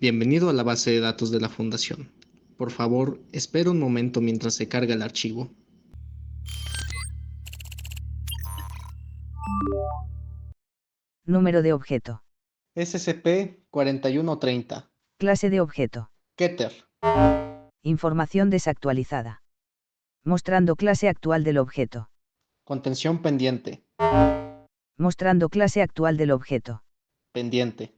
Bienvenido a la base de datos de la Fundación. Por favor, espera un momento mientras se carga el archivo. Número de objeto. SCP-4130. Clase de objeto. Keter. Información desactualizada. Mostrando clase actual del objeto. Contención pendiente. Mostrando clase actual del objeto. Pendiente.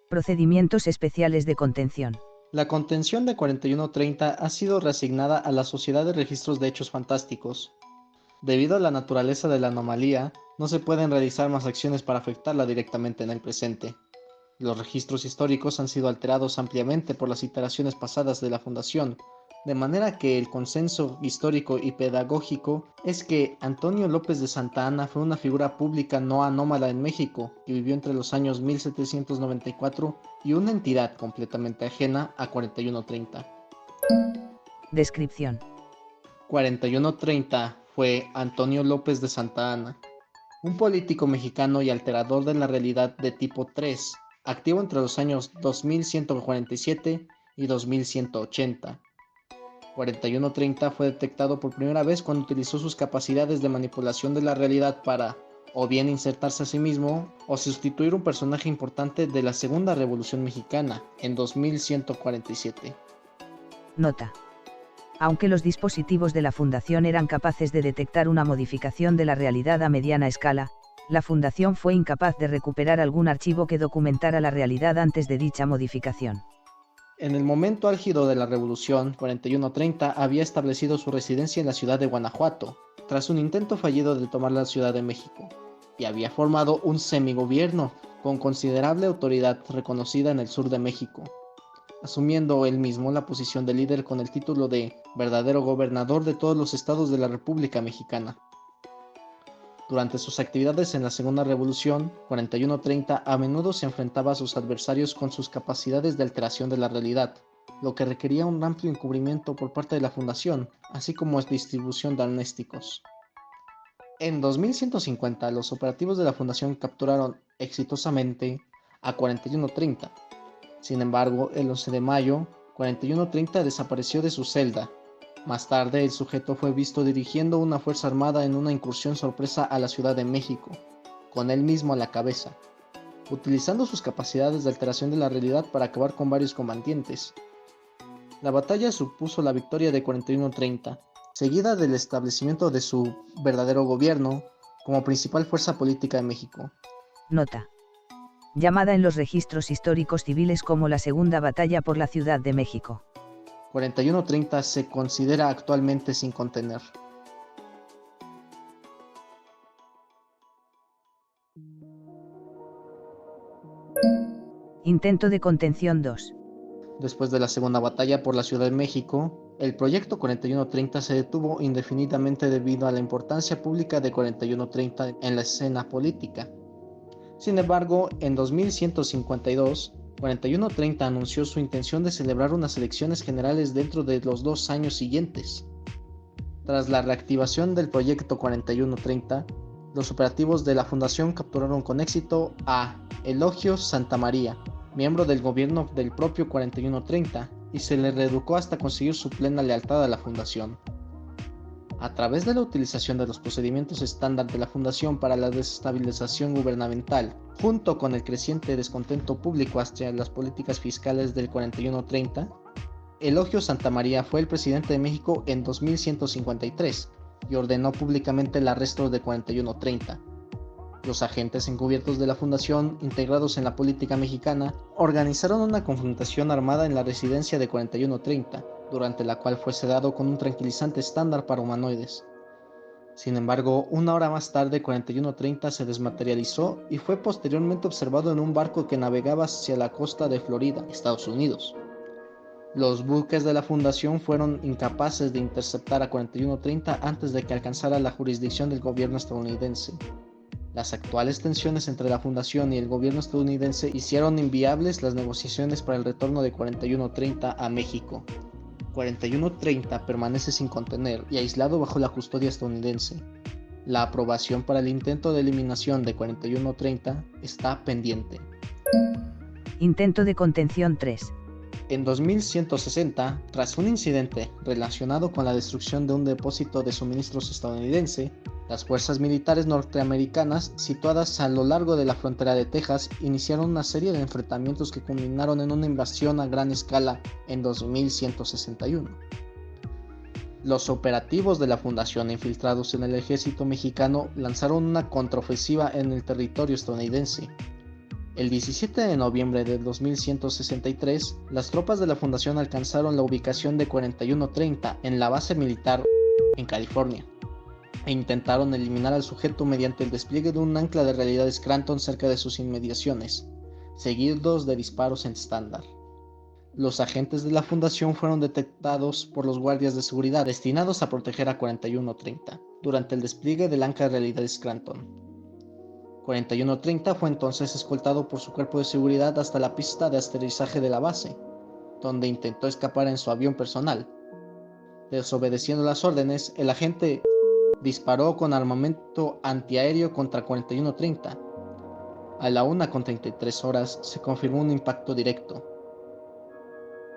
Procedimientos especiales de contención. La contención de 4130 ha sido reasignada a la Sociedad de Registros de Hechos Fantásticos. Debido a la naturaleza de la anomalía, no se pueden realizar más acciones para afectarla directamente en el presente. Los registros históricos han sido alterados ampliamente por las iteraciones pasadas de la Fundación, de manera que el consenso histórico y pedagógico es que Antonio López de Santa Anna fue una figura pública no anómala en México, que vivió entre los años 1794 y una entidad completamente ajena a 4130. Descripción. 4130 fue Antonio López de Santa Anna, un político mexicano y alterador de la realidad de tipo 3, activo entre los años 2147 y 2180. 4130 fue detectado por primera vez cuando utilizó sus capacidades de manipulación de la realidad para o bien insertarse a sí mismo o sustituir un personaje importante de la Segunda Revolución Mexicana en 2147. Nota. Aunque los dispositivos de la Fundación eran capaces de detectar una modificación de la realidad a mediana escala, la Fundación fue incapaz de recuperar algún archivo que documentara la realidad antes de dicha modificación. En el momento álgido de la Revolución, 4130 había establecido su residencia en la ciudad de Guanajuato, tras un intento fallido de tomar la Ciudad de México, y había formado un semigobierno con considerable autoridad reconocida en el sur de México, asumiendo él mismo la posición de líder con el título de verdadero gobernador de todos los estados de la República Mexicana. Durante sus actividades en la Segunda Revolución, 4130 a menudo se enfrentaba a sus adversarios con sus capacidades de alteración de la realidad, lo que requería un amplio encubrimiento por parte de la Fundación, así como distribución de amnésticos. En 2150, los operativos de la Fundación capturaron exitosamente a 4130. Sin embargo, el 11 de mayo, 4130 desapareció de su celda. Más tarde, el sujeto fue visto dirigiendo una fuerza armada en una incursión sorpresa a la Ciudad de México, con él mismo a la cabeza, utilizando sus capacidades de alteración de la realidad para acabar con varios combatientes. La batalla supuso la victoria de 4130, seguida del establecimiento de su verdadero gobierno como principal fuerza política de México. Nota. Llamada en los registros históricos civiles como la Segunda Batalla por la Ciudad de México. 4130 se considera actualmente sin contener. Intento de contención 2. Después de la Segunda Batalla por la Ciudad de México, el proyecto 4130 se detuvo indefinidamente debido a la importancia pública de 4130 en la escena política. Sin embargo, en 2152, 4130 anunció su intención de celebrar unas elecciones generales dentro de los 2 años siguientes. Tras la reactivación del proyecto 4130, los operativos de la Fundación capturaron con éxito a Elogio Santamaría, miembro del gobierno del propio 4130, y se le reeducó hasta conseguir su plena lealtad a la Fundación. A través de la utilización de los procedimientos estándar de la Fundación para la desestabilización gubernamental, junto con el creciente descontento público hacia las políticas fiscales del 4130, Elogio Santamaría fue el presidente de México en 2153 y ordenó públicamente el arresto de 4130. Los agentes encubiertos de la Fundación, integrados en la política mexicana, organizaron una confrontación armada en la residencia de 4130, durante la cual fue sedado con un tranquilizante estándar para humanoides. Sin embargo, una hora más tarde 4130 se desmaterializó y fue posteriormente observado en un barco que navegaba hacia la costa de Florida, Estados Unidos. Los buques de la Fundación fueron incapaces de interceptar a 4130 antes de que alcanzara la jurisdicción del gobierno estadounidense. Las actuales tensiones entre la Fundación y el gobierno estadounidense hicieron inviables las negociaciones para el retorno de 4130 a México. 4130 permanece sin contener y aislado bajo la custodia estadounidense. La aprobación para el intento de eliminación de 4130 está pendiente. Intento de contención 3. En 2160, tras un incidente relacionado con la destrucción de un depósito de suministros estadounidense, las fuerzas militares norteamericanas situadas a lo largo de la frontera de Texas iniciaron una serie de enfrentamientos que culminaron en una invasión a gran escala en 2161. Los operativos de la Fundación infiltrados en el ejército mexicano lanzaron una contraofensiva en el territorio estadounidense. El 17 de noviembre de 2163, las tropas de la Fundación alcanzaron la ubicación de 4130 en la base militar en California e intentaron eliminar al sujeto mediante el despliegue de un ancla de realidad Scranton cerca de sus inmediaciones, seguidos de disparos en estándar. Los agentes de la Fundación fueron detectados por los guardias de seguridad destinados a proteger a 4130 durante el despliegue del ancla de realidad Scranton. 4130 fue entonces escoltado por su cuerpo de seguridad hasta la pista de aterrizaje de la base, donde intentó escapar en su avión personal. Desobedeciendo las órdenes, el agente disparó con armamento antiaéreo contra 4130. A la 1:33 se confirmó un impacto directo.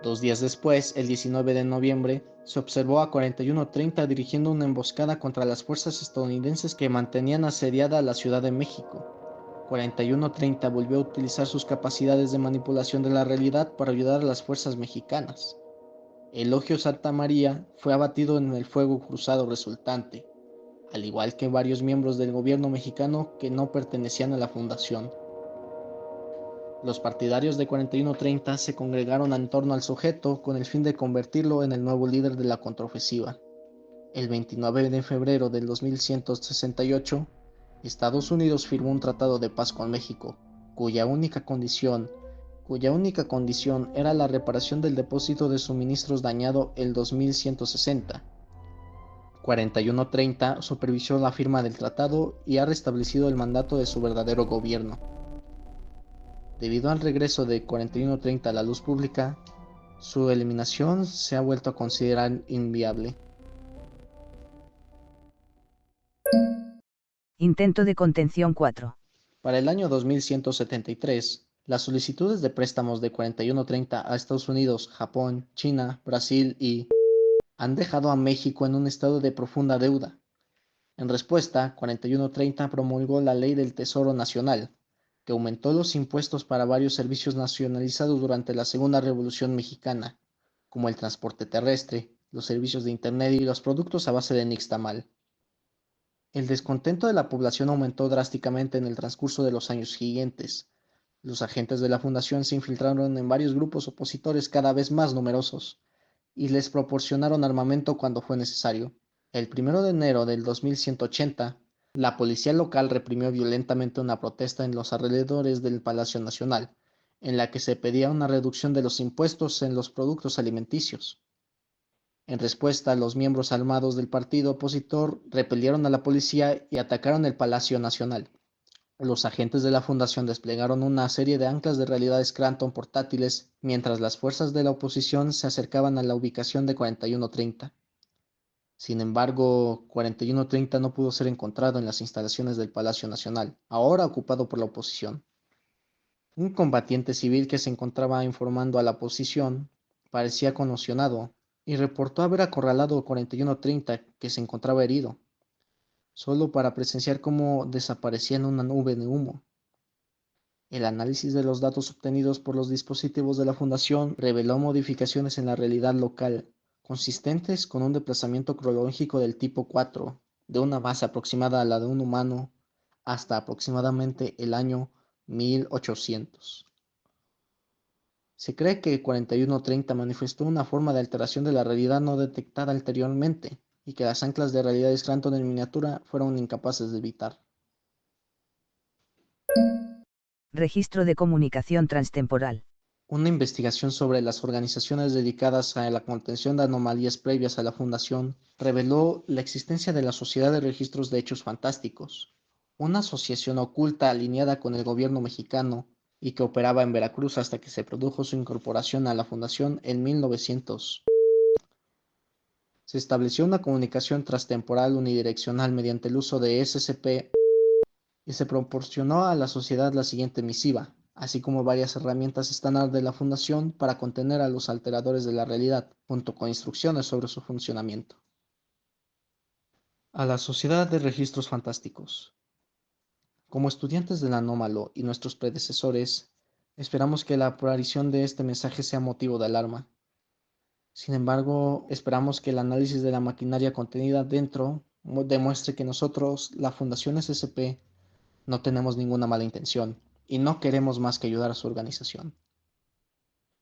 2 días después, el 19 de noviembre, se observó a 4130 dirigiendo una emboscada contra las fuerzas estadounidenses que mantenían asediada la Ciudad de México. 4130 volvió a utilizar sus capacidades de manipulación de la realidad para ayudar a las fuerzas mexicanas. Elogio Santa María fue abatido en el fuego cruzado resultante, al igual que varios miembros del gobierno mexicano que no pertenecían a la fundación. Los partidarios de 4130 se congregaron en torno al sujeto con el fin de convertirlo en el nuevo líder de la contraofensiva. El 29 de febrero del 2168, Estados Unidos firmó un tratado de paz con México, cuya única condición era la reparación del depósito de suministros dañado el 2160. 4130 supervisó la firma del tratado y ha restablecido el mandato de su verdadero gobierno. Debido al regreso de 4130 a la luz pública, su eliminación se ha vuelto a considerar inviable. Intento de contención 4. Para el año 2173, las solicitudes de préstamos de 4130 a Estados Unidos, Japón, China, Brasil y han dejado a México en un estado de profunda deuda. En respuesta, 4130 promulgó la Ley del Tesoro Nacional, que aumentó los impuestos para varios servicios nacionalizados durante la Segunda Revolución Mexicana, como el transporte terrestre, los servicios de Internet y los productos a base de nixtamal. El descontento de la población aumentó drásticamente en el transcurso de los años siguientes. Los agentes de la Fundación se infiltraron en varios grupos opositores cada vez más numerosos y les proporcionaron armamento cuando fue necesario. El 1 de enero del 2180, la policía local reprimió violentamente una protesta en los alrededores del Palacio Nacional, en la que se pedía una reducción de los impuestos en los productos alimenticios. En respuesta, los miembros armados del partido opositor repelieron a la policía y atacaron el Palacio Nacional. Los agentes de la fundación desplegaron una serie de anclas de realidad Scranton portátiles mientras las fuerzas de la oposición se acercaban a la ubicación de 4130. Sin embargo, 4130 no pudo ser encontrado en las instalaciones del Palacio Nacional, ahora ocupado por la oposición. Un combatiente civil que se encontraba informando a la oposición parecía conmocionado y reportó haber acorralado a 4130 que se encontraba herido, solo para presenciar cómo desaparecía en una nube de humo. El análisis de los datos obtenidos por los dispositivos de la Fundación reveló modificaciones en la realidad local, consistentes con un desplazamiento cronológico del tipo 4, de una base aproximada a la de un humano, hasta aproximadamente el año 1800. Se cree que 4130 manifestó una forma de alteración de la realidad no detectada anteriormente, y que las anclas de realidad Scranton en miniatura fueron incapaces de evitar. Registro de comunicación transtemporal. Una investigación sobre las organizaciones dedicadas a la contención de anomalías previas a la Fundación reveló la existencia de la Sociedad de Registros de Hechos Fantásticos, una asociación oculta alineada con el gobierno mexicano y que operaba en Veracruz hasta que se produjo su incorporación a la Fundación en 1900. Se estableció una comunicación transtemporal unidireccional mediante el uso de SCP y se proporcionó a la sociedad la siguiente misiva. así como varias herramientas estándar de la Fundación para contener a los alteradores de la realidad, junto con instrucciones sobre su funcionamiento. A la Sociedad de Registros Fantásticos. Como estudiantes del anómalo y nuestros predecesores, esperamos que la aparición de este mensaje sea motivo de alarma. Sin embargo, esperamos que el análisis de la maquinaria contenida dentro demuestre que nosotros, la Fundación SCP, no tenemos ninguna mala intención y no queremos más que ayudar a su organización.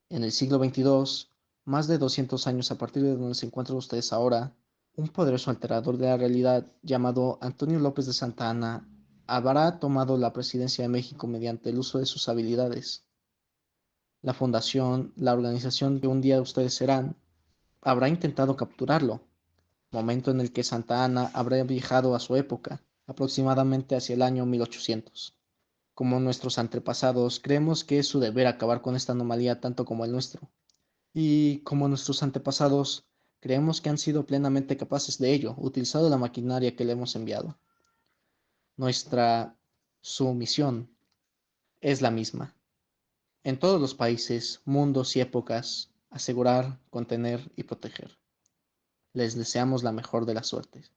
En el siglo XXII, más de 200 años a partir de donde se encuentran ustedes ahora, un poderoso alterador de la realidad llamado Antonio López de Santa Anna habrá tomado la presidencia de México mediante el uso de sus habilidades. La fundación, la organización que un día ustedes serán, habrá intentado capturarlo, momento en el que Santa Anna habrá viajado a su época, aproximadamente hacia el año 1800. Como nuestros antepasados, creemos que es su deber acabar con esta anomalía tanto como el nuestro. Y como nuestros antepasados, creemos que han sido plenamente capaces de ello, utilizando la maquinaria que le hemos enviado. Su misión es la misma. En todos los países, mundos y épocas, asegurar, contener y proteger. Les deseamos la mejor de las suertes.